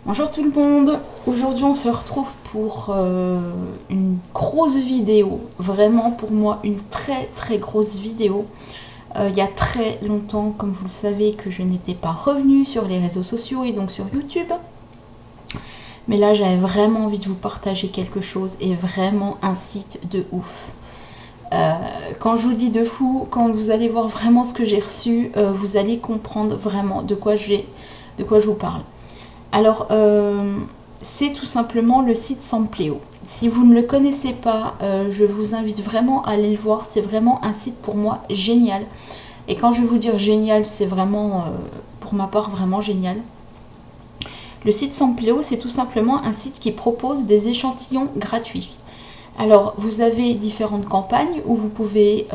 Bonjour tout le monde, aujourd'hui on se retrouve pour une grosse vidéo, vraiment pour moi une très grosse vidéo. Il y a très longtemps, comme vous le savez, que je n'étais pas revenue sur les réseaux sociaux et donc sur YouTube. Mais là j'avais vraiment envie de vous partager quelque chose et vraiment un site de ouf. Quand je vous dis de fou, quand vous allez voir vraiment ce que j'ai reçu, vous allez comprendre vraiment de quoi je vous parle. Alors, c'est tout simplement le site Sampleo. Si vous ne le connaissez pas, je vous invite vraiment à aller le voir. C'est vraiment un site pour moi génial. Et quand je vais vous dire génial, c'est vraiment, pour ma part, vraiment génial. Le site Sampleo, c'est tout simplement un site qui propose des échantillons gratuits. Alors, vous avez différentes campagnes où vous pouvez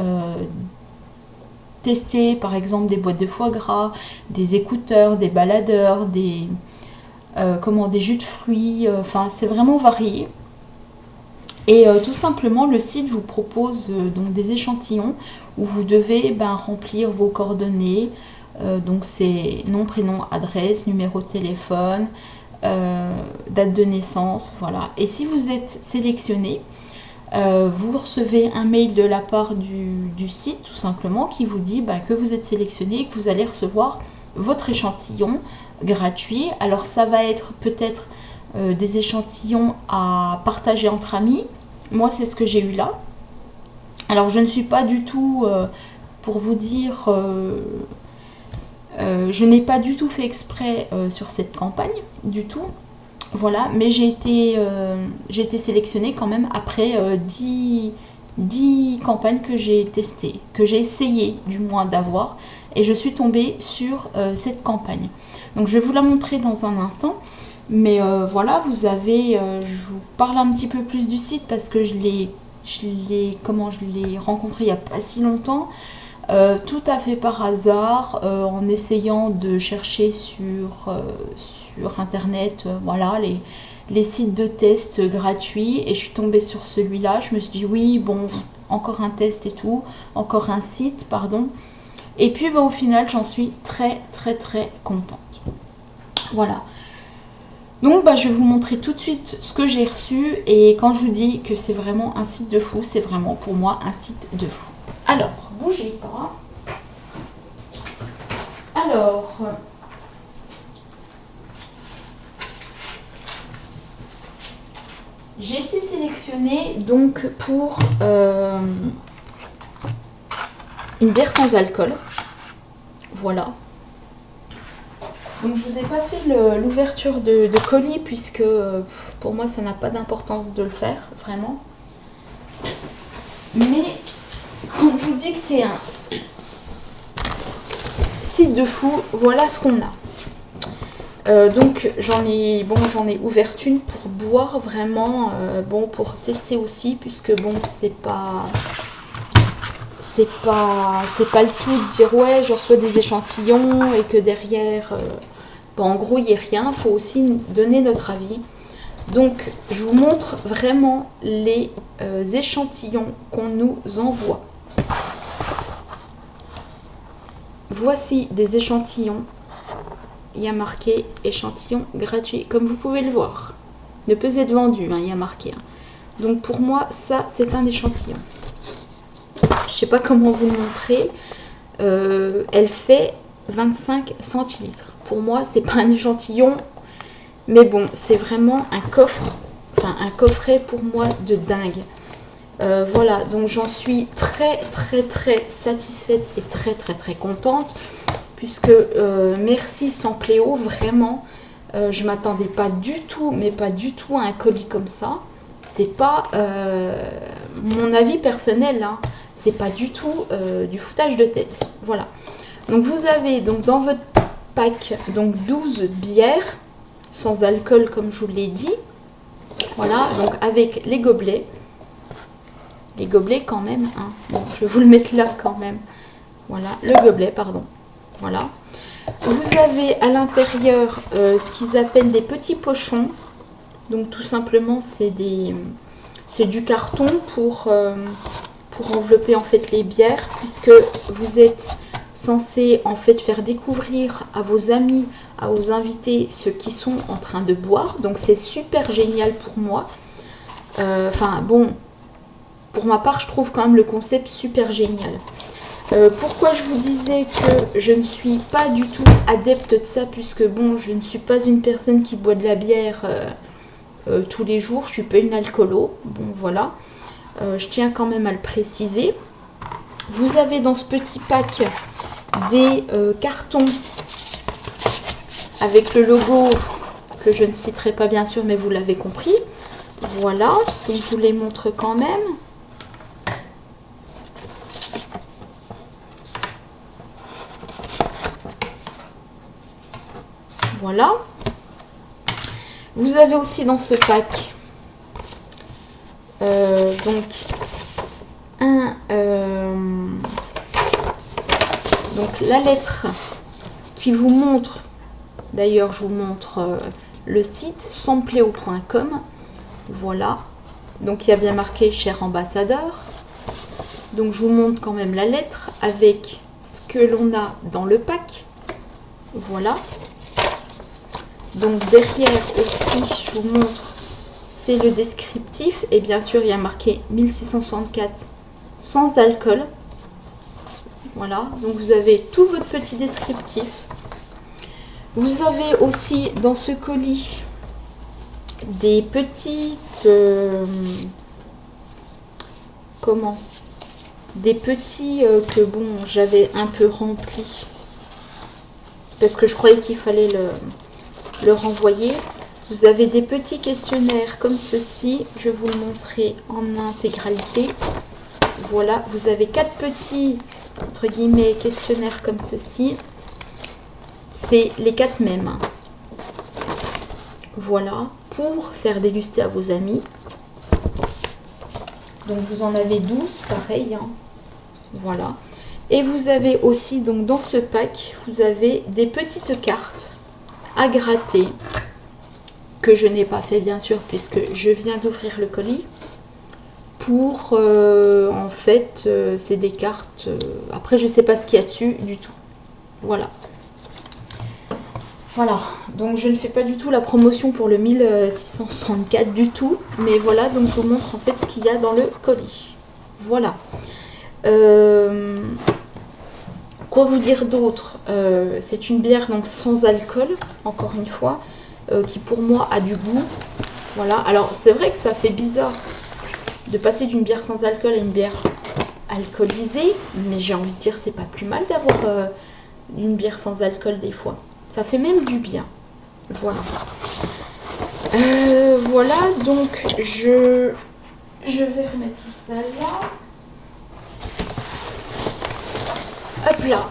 tester, par exemple, des boîtes de foie gras, des écouteurs, des baladeurs, des jus de fruits, enfin c'est vraiment varié. Et tout simplement le site vous propose donc des échantillons où vous devez remplir vos coordonnées, donc c'est nom, prénom, adresse, numéro de téléphone, date de naissance, voilà. Et si vous êtes sélectionné, vous recevez un mail de la part du site tout simplement qui vous dit que vous êtes sélectionné et que vous allez recevoir votre échantillon gratuit. Alors ça va être peut-être des échantillons à partager entre amis. Moi c'est ce que j'ai eu là. Alors je ne suis pas du tout, pour vous dire, je n'ai pas du tout fait exprès sur cette campagne, du tout. Voilà, mais j'ai été sélectionnée quand même après 10 campagnes que j'ai testées, que j'ai essayé du moins d'avoir, et je suis tombée sur cette campagne. Donc je vais vous la montrer dans un instant, mais voilà, vous avez, je vous parle un petit peu plus du site parce que je l'ai rencontré il n'y a pas si longtemps. Tout à fait par hasard, en essayant de chercher sur internet, voilà, les sites de test gratuits, et je suis tombée sur celui-là. Je me suis dit oui, bon, encore un test et tout, encore un site, pardon. Et puis au final, j'en suis très contente. Voilà. Donc je vais vous montrer tout de suite ce que j'ai reçu, et quand je vous dis que c'est vraiment un site de fou, c'est vraiment pour moi un site de fou. Alors, bougez pas. Alors, j'ai été sélectionnée donc pour une bière sans alcool. Voilà. Donc je vous ai pas fait l'ouverture de colis puisque pour moi ça n'a pas d'importance de le faire, vraiment. Mais quand je vous dis que c'est un site de fou, voilà ce qu'on a. Donc j'en ai ouvert une pour boire vraiment, pour tester aussi, puisque bon c'est pas le tout de dire ouais je reçois des échantillons et que derrière en gros il n'y a rien, il faut aussi donner notre avis. Donc je vous montre vraiment les échantillons qu'on nous envoie. Voici des échantillons. Il y a marqué échantillon gratuit, comme vous pouvez le voir. Ne peut être vendu, il y a marqué. Donc pour moi, ça c'est un échantillon. Je sais pas comment vous le montrer. Elle fait 25 centilitres. Pour moi, c'est pas un échantillon, mais bon, c'est vraiment un coffret pour moi de dingue. Voilà, donc j'en suis très satisfaite et très contente, puisque merci Sampleo, vraiment, je m'attendais pas du tout, mais pas du tout à un colis comme ça. C'est pas mon avis personnel, hein. C'est pas du tout du foutage de tête. Voilà. Donc vous avez donc dans votre pack donc 12 bières sans alcool comme je vous l'ai dit. Voilà, donc avec les gobelets. Les gobelets quand même, hein. Bon, je vais vous le mettre là quand même. Voilà, le gobelet, pardon. Voilà. Vous avez à l'intérieur ce qu'ils appellent des petits pochons. Donc tout simplement c'est du carton pour envelopper en fait les bières, puisque vous êtes censé en fait faire découvrir à vos amis à vous inviter ceux qui sont en train de boire. Donc c'est super génial pour moi. Enfin bon, pour ma part, je trouve quand même le concept super génial. Pourquoi je vous disais que je ne suis pas du tout adepte de ça, puisque bon, je ne suis pas une personne qui boit de la bière tous les jours, je suis pas une alcoolo, bon voilà, je tiens quand même à le préciser. Vous avez dans ce petit pack des cartons avec le logo que je ne citerai pas bien sûr, mais vous l'avez compris. Voilà, donc je vous les montre quand même. Voilà. Vous avez aussi dans ce pack donc la lettre qui vous montre, d'ailleurs je vous montre le site sampléo.com. Voilà, donc il y a bien marqué cher ambassadeur. Donc je vous montre quand même la lettre avec ce que l'on a dans le pack. Voilà. Donc derrière aussi, je vous montre, c'est le descriptif. Et bien sûr, il y a marqué 1664 sans alcool. Voilà, donc vous avez tout votre petit descriptif. Vous avez aussi dans ce colis des petites... des petits que bon, j'avais un peu remplis. Parce que je croyais qu'il fallait le renvoyer. Vous avez des petits questionnaires comme ceci. Je vais vous le montrer en intégralité. Voilà, vous avez 4 petits, entre guillemets, questionnaires comme ceci. C'est les 4 mêmes. Voilà, pour faire déguster à vos amis. Donc vous en avez 12, pareil. Hein. Voilà. Et vous avez aussi, donc dans ce pack, vous avez des petites cartes à gratter, que je n'ai pas fait bien sûr, puisque je viens d'ouvrir le colis. Pour, en fait, c'est des cartes, après je ne sais pas ce qu'il y a dessus du tout. Voilà. Voilà, donc je ne fais pas du tout la promotion pour le 1664 du tout. Mais voilà, donc je vous montre en fait ce qu'il y a dans le colis. Voilà. Quoi vous dire d'autre? C'est une bière donc sans alcool, encore une fois, qui pour moi a du goût. Voilà, alors c'est vrai que ça fait bizarre de passer d'une bière sans alcool à une bière alcoolisée, mais j'ai envie de dire c'est pas plus mal d'avoir une bière sans alcool des fois. Ça fait même du bien. Voilà. Voilà, donc je vais remettre tout ça là. Hop là.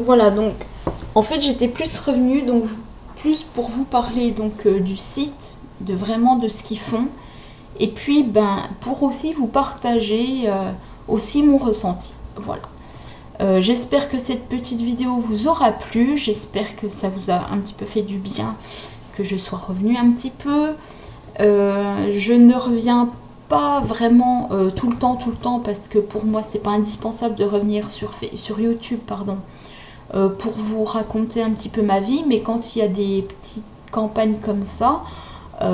Voilà, donc en fait j'étais plus revenue, donc plus pour vous parler donc du site, de vraiment de ce qu'ils font, et puis ben pour aussi vous partager aussi mon ressenti. Voilà. J'espère que cette petite vidéo vous aura plu, j'espère que ça vous a un petit peu fait du bien, que je sois revenue un petit peu. Je ne reviens pas vraiment tout le temps, parce que pour moi c'est pas indispensable de revenir sur YouTube, pardon, pour vous raconter un petit peu ma vie, mais quand il y a des petites campagnes comme ça,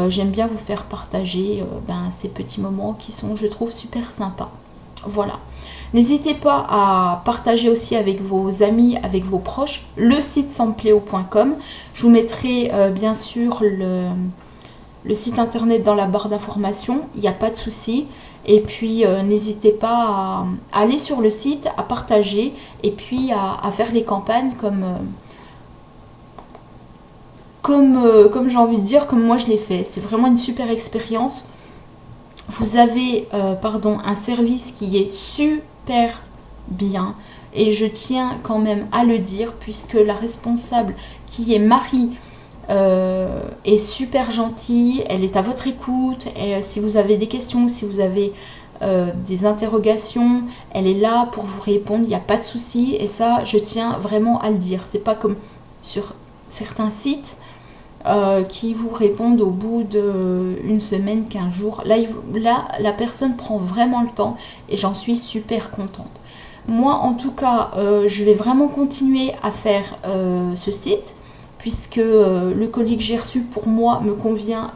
j'aime bien vous faire partager ces petits moments qui sont, je trouve, super sympas. Voilà. N'hésitez pas à partager aussi avec vos amis, avec vos proches, le site sampléo.com. Je vous mettrai bien sûr le site internet dans la barre d'information, il n'y a pas de souci. Et puis n'hésitez pas à aller sur le site, à partager et puis à faire les campagnes comme j'ai envie de dire, comme moi je l'ai fait. C'est vraiment une super expérience. Vous avez un service qui est super bien et je tiens quand même à le dire, puisque la responsable qui est Marie est super gentille, elle est à votre écoute, et si vous avez des questions, si vous avez des interrogations, elle est là pour vous répondre, il n'y a pas de souci, et ça je tiens vraiment à le dire. C'est pas comme sur certains sites qui vous répondent au bout d'une semaine, 15 jours. Là, la personne prend vraiment le temps et j'en suis super contente. Moi, en tout cas, je vais vraiment continuer à faire ce site, puisque le colis que j'ai reçu pour moi me convient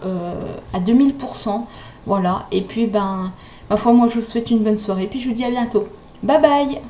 à 2000%. Voilà, et puis, ben, ma foi, moi, je vous souhaite une bonne soirée, puis je vous dis à bientôt. Bye bye!